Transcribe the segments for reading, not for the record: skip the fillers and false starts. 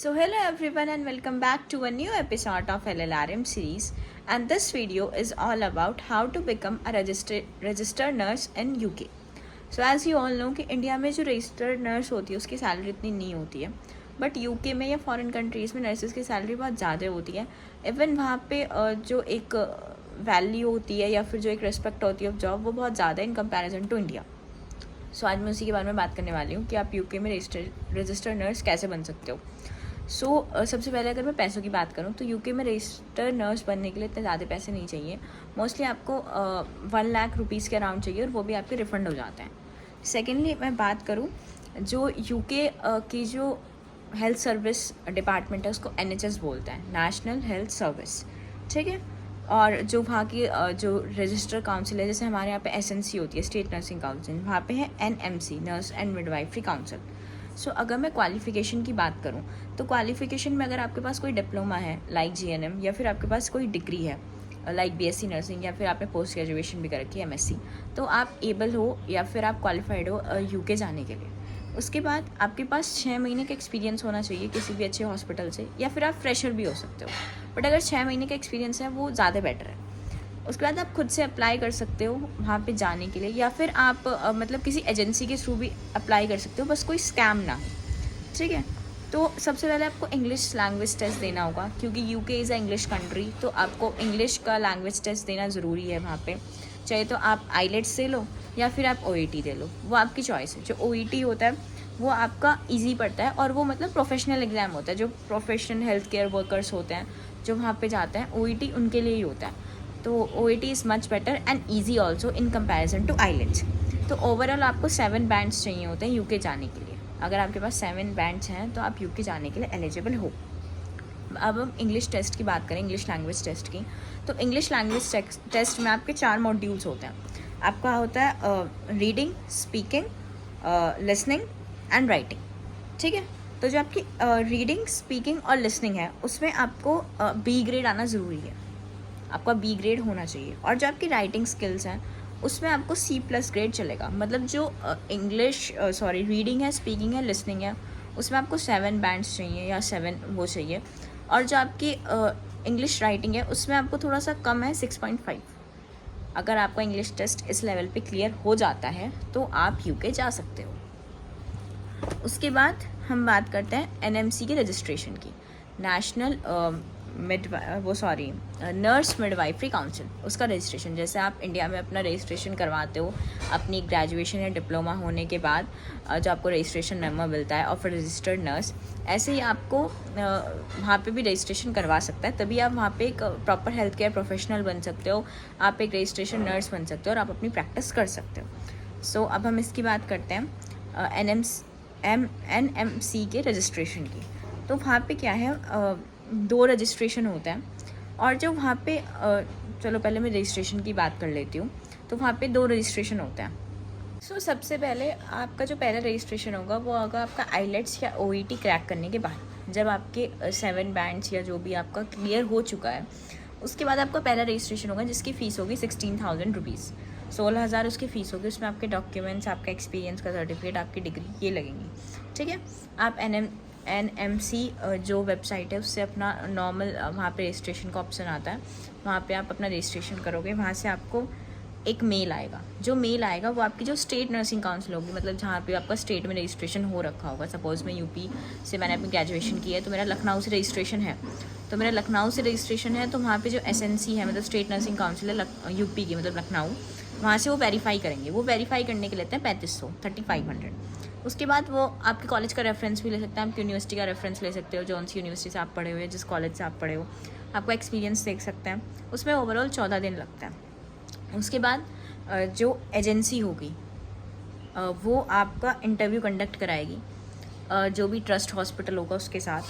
So hello everyone and welcome back to a new episode of LLRM series, and this video is all about how to become a registered nurse in UK. So as you all know कि India में जो registered nurse होती है उसकी salary इतनी नहीं होती है, बट यूके में या फॉरेन कंट्रीज़ में नर्सेज की सैलरी बहुत ज़्यादा होती है. इवन वहाँ पे जो एक वैल्यू होती है या फिर जो एक रिस्पेक्ट होती है ऑफ जॉब वो बहुत ज़्यादा इन कंपैरिजन टू इंडिया. सो आज मैं उसी के बारे में बात करने वाली हूँ कि आप यूके में रजिस्टर्ड नर्स कैसे बन सकते हो. सबसे पहले अगर मैं पैसों की बात करूँ तो यूके में रजिस्टर्ड नर्स बनने के लिए इतने ज़्यादा पैसे नहीं चाहिए. मोस्टली आपको 1 लाख रुपीज़ के अराउंड चाहिए और वो भी आपके रिफ़ंड हो जाते हैं. सेकेंडली मैं बात करूँ जो यूके की जो हेल्थ सर्विस डिपार्टमेंट है उसको NHS बोलते हैं, नेशनल हेल्थ सर्विस. ठीक है. और जो वहाँ की जो रजिस्टर काउंसिल है, जैसे हमारे यहाँ पे SNC होती है, स्टेट नर्सिंग काउंसिल, वहाँ पे है NMC, nurse and midwifery council. अगर मैं क्वालिफ़िकेशन की बात करूँ तो क्वालिफ़िकेशन में अगर आपके पास कोई डिप्लोमा है लाइक GNM, या फिर आपके पास कोई डिग्री है लाइक BSc नर्सिंग, या फिर आपने पोस्ट ग्रेजुएशन भी कर रखी है MSc, तो आप एबल हो या फिर आप क्वालिफाइड हो UK जाने के लिए. उसके बाद आपके पास 6 महीने का एक्सपीरियंस होना चाहिए किसी भी अच्छे हॉस्पिटल से, या फिर आप फ्रेशर भी हो सकते हो, बट अगर 6 महीने का एक्सपीरियंस है वो ज़्यादा बेटर है. उसके बाद आप खुद से अप्लाई कर सकते हो वहाँ पे जाने के लिए, या फिर आप मतलब किसी एजेंसी के थ्रू भी अप्लाई कर सकते हो, बस कोई स्कैम ना हो. ठीक है. तो सबसे पहले आपको इंग्लिश लैंग्वेज टेस्ट देना होगा, क्योंकि UK is a English country, तो आपको इंग्लिश का लैंग्वेज टेस्ट देना ज़रूरी है वहाँ पे. चाहे तो आप IELTS दे लो या फिर आप OET दे लो, वो आपकी चॉइस है. जो OET होता है वो आपका ईजी पड़ता है, और वो मतलब प्रोफेशनल एग्ज़ाम होता है. जो प्रोफेशनल हेल्थ केयर वर्कर्स होते हैं जो वहाँ पे जाते हैं, OET उनके लिए ही होता है. तो OET is much better and easy also in comparison to IELTS. तो ओवरऑल आपको 7 बैंड्स चाहिए होते हैं UK जाने के लिए. अगर आपके पास 7 बैंड्स हैं तो आप UK जाने के लिए एलिजिबल हो. अब हम इंग्लिश टेस्ट की बात करें, इंग्लिश लैंग्वेज टेस्ट की. तो इंग्लिश लैंग्वेज टेस्ट में आपके 4 मॉड्यूल्स होते हैं. आपका होता है reading, speaking, listening and writing. ठीक है. तो जो आपकी रीडिंग, स्पीकिंग और लिसनिंग है उसमें आपको B ग्रेड आना ज़रूरी है. आपका B ग्रेड होना चाहिए. और जो आपकी राइटिंग स्किल्स हैं उसमें आपको C+ ग्रेड चलेगा. मतलब जो रीडिंग है, स्पीकिंग है, लिसनिंग है, उसमें आपको 7 बैंड्स चाहिए या 7 वो चाहिए. और जो आपकी इंग्लिश राइटिंग है उसमें आपको थोड़ा सा कम है, 6.5. अगर आपका इंग्लिश टेस्ट इस लेवल पे क्लियर हो जाता है तो आप UK जा सकते हो. उसके बाद हम बात करते हैं NMC के रजिस्ट्रेशन की, नेशनल नर्स मिडवाइफरी काउंसिल. उसका रजिस्ट्रेशन जैसे आप इंडिया में अपना रजिस्ट्रेशन करवाते हो अपनी ग्रेजुएशन या डिप्लोमा होने के बाद, जो आपको रजिस्ट्रेशन मेमो मिलता है ऑफ रजिस्टर्ड नर्स, ऐसे ही आपको वहाँ पे भी रजिस्ट्रेशन करवा सकता है. तभी आप वहाँ पे एक प्रॉपर हेल्थ केयर प्रोफेशनल बन सकते हो, आप एक रजिस्ट्रेशन नर्स बन सकते हो और आप अपनी प्रैक्टिस कर सकते हो. अब हम इसकी बात करते हैं NMC के रजिस्ट्रेशन की. तो वहाँ पे क्या है, 2 रजिस्ट्रेशन होता है. और जो वहाँ पे चलो पहले मैं रजिस्ट्रेशन की बात कर लेती हूँ. तो वहाँ पे 2 रजिस्ट्रेशन होता है. सबसे पहले आपका जो पहला रजिस्ट्रेशन होगा वो होगा आपका IELTS या OET क्रैक करने के बाद, जब आपके 7 बैंड्स या जो भी आपका क्लियर हो चुका है. उसके बाद आपका पहला रजिस्ट्रेशन होगा जिसकी फ़ीस होगी 16,000 रुपीज़. 16,000 उसकी फ़ीस होगी. उसमें आपके डॉक्यूमेंट्स, आपका एक्सपीरियंस का सर्टिफिकेट, आपकी डिग्री, ये लगेंगी. ठीक है. आप NMC जो वेबसाइट है उससे अपना नॉर्मल वहाँ पे रजिस्ट्रेशन का ऑप्शन आता है, वहाँ पे आप अपना रजिस्ट्रेशन करोगे. वहाँ से आपको एक मेल आएगा. जो मेल आएगा वो आपकी जो स्टेट नर्सिंग काउंसिल होगी, मतलब जहाँ पे आपका स्टेट में रजिस्ट्रेशन हो रखा होगा. सपोज़ मैं UP से मैंने अपनी ग्रेजुएशन की है, तो मेरा लखनऊ से रजिस्ट्रेशन है. तो वहाँ पे जो SNC है, मतलब स्टेट नर्सिंग काउंसिल है UP की, मतलब लखनऊ, वहाँ से वो वेरीफाई करेंगे. वो वेरीफाई करने के लेते हैं 3500. उसके बाद वो आपके कॉलेज का रेफरेंस भी ले सकते हैं, आपकी यूनिवर्सिटी का रेफरेंस ले सकते हो, जौन सी यूनिवर्सिटी से आप पढ़े हुए, जिस कॉलेज से आप पढ़े हो, आपका एक्सपीरियंस देख सकते हैं. उसमें ओवरऑल 14 दिन लगता है. उसके बाद जो एजेंसी होगी वो आपका इंटरव्यू कंडक्ट कराएगी, जो भी ट्रस्ट हॉस्पिटल होगा उसके साथ.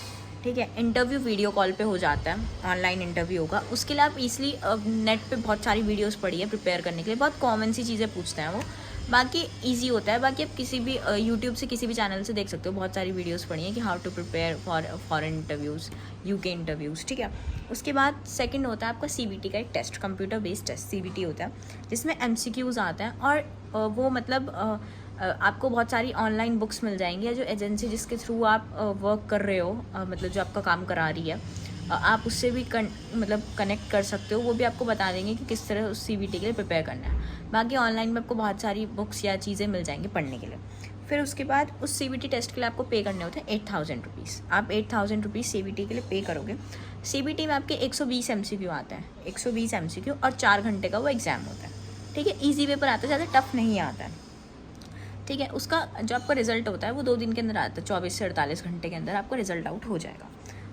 ठीक है. इंटरव्यू वीडियो कॉल पे हो जाता है, ऑनलाइन इंटरव्यू होगा. उसके लिए आप ईजिली नेट पे बहुत सारी वीडियोस पढ़ी है प्रिपेयर करने के लिए. बहुत कॉमन सी चीज़ें पूछते हैं वो, बाकी इजी होता है. बाकी आप किसी भी यूट्यूब से किसी भी चैनल से देख सकते हो. बहुत सारी वीडियोस पढ़ी हैं कि how to prepare for foreign interviews, UK interviews. ठीक है. उसके बाद सेकंड होता है आपका CBT का एक test, computer based test CBT होता है, जिसमें MCQs आते हैं. और वो मतलब आपको बहुत सारी ऑनलाइन बुक्स मिल जाएंगी, या जो एजेंसी जिसके थ्रू आप वर्क कर रहे हो, मतलब जो आपका काम करा रही है, आप उससे भी मतलब कनेक्ट कर सकते हो। वो भी आपको बता देंगे कि किस तरह उस CBT के लिए प्रिपेयर करना है। बाकी ऑनलाइन में आपको बहुत सारी बुक्स या चीज़ें मिल जाएंगी पढ़ने के लिए। फिर उसके बाद उस CBT टेस्ट के लिए आपको पे करने होते हैं 8000 रुपीज़। आप 8000 रुपीज़ CBT के लिए पे करोगे। CBT में आपके 120 MCQ आते हैं, 120 MCQ, और 4 घंटे का वो एग्ज़ाम होता है। ठीक है, ईजी पेपर आता है, ज़्यादा टफ नहीं आता है। ठीक है, उसका जो आपका रिजल्ट होता है वो 2 दिन के अंदर आता है, 24 से 48 घंटे के अंदर आपका रिजल्ट आउट हो जाएगा।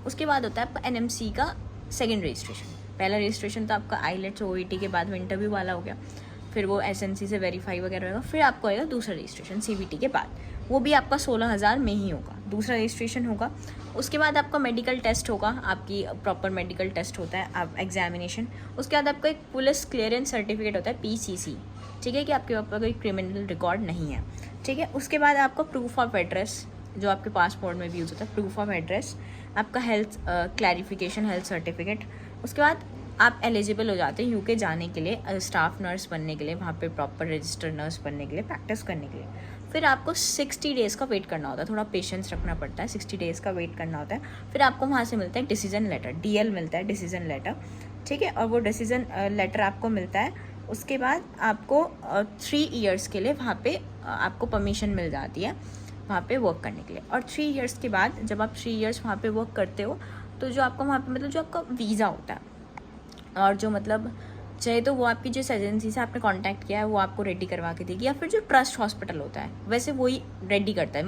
उसके बाद होता है आपका NMC का सेकेंड रजिस्ट्रेशन। पहला रजिस्ट्रेशन तो आपका IELTS OET के बाद में इंटरव्यू वाला हो गया, फिर वो SNC से वेरीफाई वगैरह होगा। फिर आपको आएगा दूसरा रजिस्ट्रेशन CBT के बाद, वो भी आपका 16,000 में ही होगा, दूसरा रजिस्ट्रेशन होगा। उसके बाद आपका मेडिकल टेस्ट होगा, आपकी प्रॉपर मेडिकल टेस्ट होता है, आप एग्जामिनेशन। उसके बाद आपका एक पुलिस क्लियरेंस सर्टिफिकेट होता है, PCC, ठीक है, कि आपके ऊपर कोई क्रिमिनल रिकॉर्ड नहीं है। ठीक है, उसके बाद आपका प्रूफ ऑफ एड्रेस, जो आपके पासपोर्ट में भी यूज़ होता है, प्रूफ ऑफ एड्रेस, आपका हेल्थ क्लैरिफिकेशन, हेल्थ सर्टिफिकेट। उसके बाद आप एलिजिबल हो जाते हैं UK जाने के लिए, स्टाफ नर्स बनने के लिए, वहाँ पे प्रॉपर रजिस्टर्ड नर्स बनने के लिए, प्रैक्टिस करने के लिए। फिर आपको 60 डेज़ का वेट करना होता है, थोड़ा पेशेंस रखना पड़ता है, 60 डेज़ का वेट करना होता है। फिर आपको वहाँ से मिलता है डिसीजन लेटर, DL मिलता है, डिसीजन लेटर। ठीक है, और वो डिसीजन लेटर आपको मिलता है। उसके बाद आपको 3 ईयर्स के लिए वहाँ पे आपको परमिशन मिल जाती है वहाँ पे वर्क करने के लिए। और 3 ईयर्स के बाद जब आप 3 ईयर्स वहाँ पे वर्क करते हो, तो जो आपका वहाँ पे मतलब जो आपका वीज़ा होता है, और जो मतलब चाहे तो वो आपकी जिस एजेंसी से आपने कांटेक्ट किया है वो आपको रेडी करवा के देगी, या फिर जो ट्रस्ट हॉस्पिटल होता है वैसे वही रेडी करता है।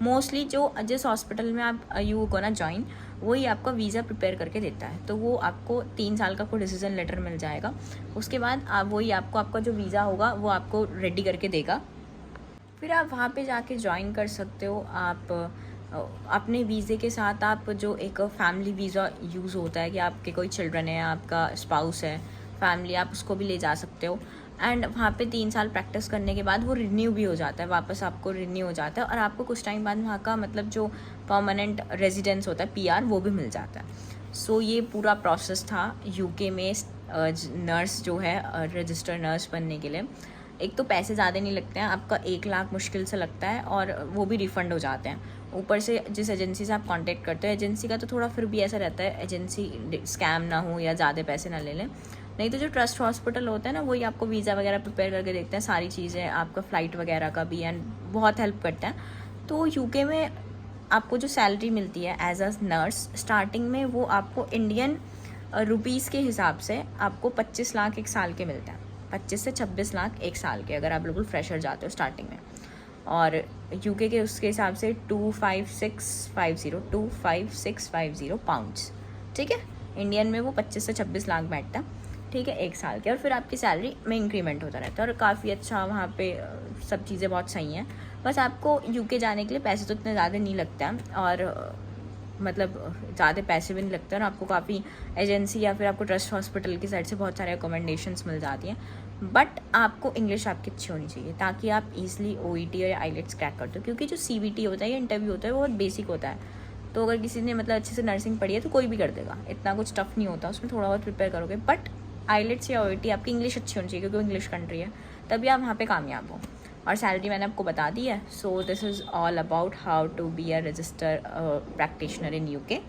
मोस्टली जो जिस हॉस्पिटल में आप यू को ना ज्वाइन, वही आपका वीज़ा प्रिपेयर करके देता है। तो वो आपको 3 साल का कोई डिसीजन लेटर मिल जाएगा। उसके बाद आप वही आपका जो वीज़ा होगा वो आपको रेडी करके देगा। फिर आप वहाँ पे जाके ज्वाइन कर सकते हो। आप अपने वीज़े के साथ आप जो एक फैमिली वीज़ा यूज़ होता है कि आपके कोई चिल्ड्रन है, आपका स्पाउस है, फैमिली, आप उसको भी ले जा सकते हो। एंड वहाँ पे 3 साल प्रैक्टिस करने के बाद वो रिन्यू भी हो जाता है, वापस आपको रिन्यू हो जाता है, और आपको कुछ टाइम बाद वहाँ का मतलब जो परमानेंट रेजिडेंस होता है, PR, वो भी मिल जाता है। सो ये पूरा प्रोसेस था UK में नर्स जो है रजिस्टर्ड नर्स बनने के लिए। एक तो पैसे ज़्यादा नहीं लगते हैं, आपका 1 लाख मुश्किल से लगता है, और वो भी रिफ़ंड हो जाते हैं। ऊपर से जिस एजेंसी से आप कांटेक्ट करते हो, एजेंसी का तो थोड़ा फिर भी ऐसा रहता है, एजेंसी स्कैम ना हो या ज़्यादा पैसे ना ले लें। नहीं तो जो ट्रस्ट हॉस्पिटल होता है ना, वही आपको वीज़ा वगैरह प्रिपेयर करके देखते हैं, सारी चीज़ें, आपका फ़्लाइट वगैरह का भी, एंड बहुत हेल्प करता है। तो UK में आपको जो सैलरी मिलती है एज अ नर्स स्टार्टिंग में, वो आपको इंडियन रुपीज़ के हिसाब से आपको 25 लाख एक साल के मिलते हैं, 25 से 26 लाख एक साल के, अगर आप बिल्कुल फ्रेशर जाते हो स्टार्टिंग में। और UK के उसके हिसाब से 25650 पाउंड्स। ठीक है, इंडियन में वो 25 से 26 लाख बैठता है। ठीक है, एक साल के। और फिर आपकी सैलरी में इंक्रीमेंट होता रहता है, और काफ़ी अच्छा वहाँ पे सब चीज़ें बहुत सही हैं। बस आपको UK जाने के लिए पैसे तो इतने ज़्यादा नहीं लगते हैं, और मतलब ज़्यादा पैसे भी नहीं लगते हैं, और आपको काफ़ी एजेंसी या फिर आपको ट्रस्ट हॉस्पिटल की साइड से बहुत सारे रिकमेंडेशंस मिल जाती हैं। बट आपको इंग्लिश आपकी अच्छी होनी चाहिए, ताकि आप इजीली OET या IELTS क्रैक करते हो, क्योंकि जो CBT होता है या इंटरव्यू होता है वो बहुत बेसिक होता है। तो अगर किसी ने मतलब अच्छे से नर्सिंग पढ़ी है तो कोई भी कर देगा, इतना कुछ टफ नहीं होता, उसमें थोड़ा बहुत प्रिपेयर करोगे। बट IELTS या OET आपकी इंग्लिश अच्छी होनी चाहिए, क्योंकि वो इंग्लिश कंट्री है, तभी आप वहाँ पे कामयाब हो। और सैलरी मैंने आपको बता दी है। So this is all about how to be a register practitioner in UK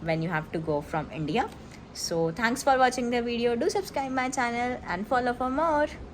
when you have to go from India. So thanks for watching the video. Do subscribe my channel and follow for more.